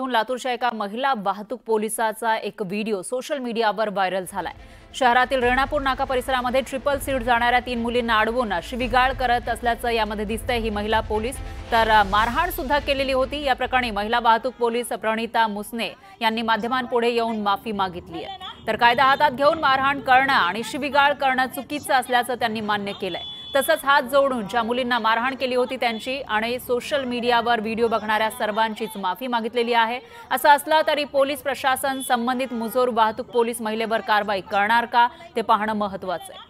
लातूरच्या एका महिला वाहतूक पोलिसाचा एक व्हिडिओ सोशल मीडियावर व्हायरल झालाय। शहरातील रेणापूर नाका परिसरामध्ये ट्रिपल सीट जाणाऱ्या 3 मुलींना अडवून शिवीगाळ करत असल्याचं यामध्ये दिसतंय। ही महिला पोलीस तर मारहाण सुद्धा केलेली होती। या प्रकरणी महिला वाहतूक पोलीस प्रणिता मुसने यांनी माध्यमांपुढे येऊन माफी मागितली आहे। तर कायदा हातात घेऊन मारहाण करणं आणि शिवीगाळ करणं चुकीचं असल्याचं त्यांनी मान्य केलंय। तसंच हात जोडून ज्या मुलींना मारहाण केली होती त्यांची आणि सोशल मीडियावर व्हिडिओ बघणाऱ्या सर्वांचीच माफी मागितलेली आहे। असं असलं तरी पोलीस प्रशासन संबंधित मुजोर वाहतूक पोलीस महिलेवर कारवाई करणार का ते पाहणं महत्त्वाचं आहे।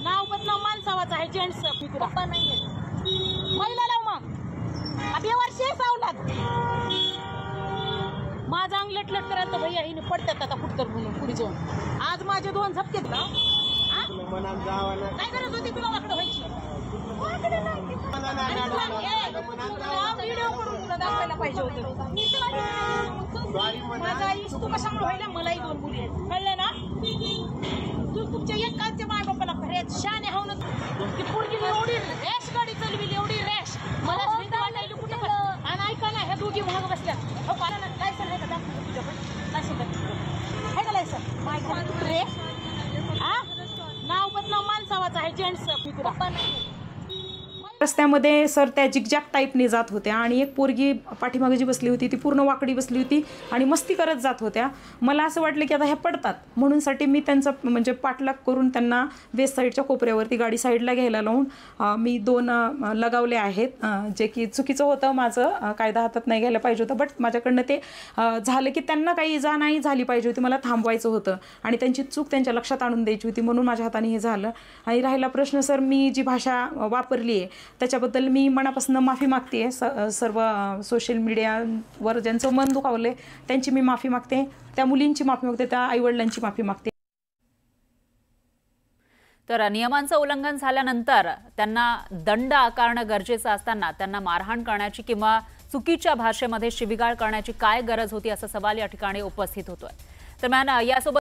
नाव बदनाव माणसावाचा आहे जेंट्स पप्पा नाहीये महिला लाव मग बेवर्षी सावलात माझा अंग लटलट करायला तर भैया हिने पडतात आता कुठतर म्हणून पुढे जाऊन आज माझे 2 झपकेत ना काय गरज होती तुला वाकडं व्हायची व्हिडिओ करून तुला दाखवायला पाहिजे होतं माझा आईस तू कशामुळे व्हायला मलाही 2 मुली आहेत कळलं ना तू तुमच्या एकांच्या माय बापाला खरेच शाने हाव ना ती पोरगी एवढी रॅश गाडी चालविली एवढी रॅश मला भीती वाटायली कुठं आणि ऐका ना ह्या दोघी महाग बसल्या हो पाला काय सर आहे का दाखव तुझ्या पण काय सांगत आहे का लायसन माय गॉड रे नाव बदनाव माणसावाचा आहे जेंट्स पप्पा नाही रस्त्यामध्ये सर त्या जिगजॅग टाईपने जात होत्या आणि एक पोरगी पाठीमागे जी बसली होती ती पूर्ण वाकडी बसली होती आणि मस्ती करत जात होत्या। मला असं वाटलं की आता ह्या पडतात म्हणूनसाठी मी त्यांचा म्हणजे पाठलाग करून त्यांना वेस्ट साईडच्या कोपऱ्यावरती गाडी साईडला घ्यायला लावून मी 2 लगावले आहेत, जे की चुकीचं होतं। माझं कायदा हातात नाही घ्यायला पाहिजे होतं, बट माझ्याकडनं ते झालं की त्यांना काही इजा नाही झाली पाहिजे होती, मला थांबवायचं होतं आणि त्यांची चूक त्यांच्या लक्षात आणून द्यायची होती म्हणून माझ्या हाताने हे झालं। आणि राहिला प्रश्न सर, मी जी भाषा वापरली आहे त्याच्याबद्दल मी मनापासून माफी मागते। सर्व सोशल मीडियावर ज्यांचं मन दुखावलंय त्यांची मी माफी मागते, त्या मुलींची माफी मागते, त्या आईवडिलांची माफी मागते। तर नियमांचं उल्लंघन झाल्यानंतर त्यांना दंड आकारणं गरजेचं असताना त्यांना मारहाण करण्याची किंवा चुकीच्या भाषेमध्ये शिवीगाळ करण्याची काय गरज होती असा सवाल या ठिकाणी उपस्थित होतोय। दरम्यान यासोबत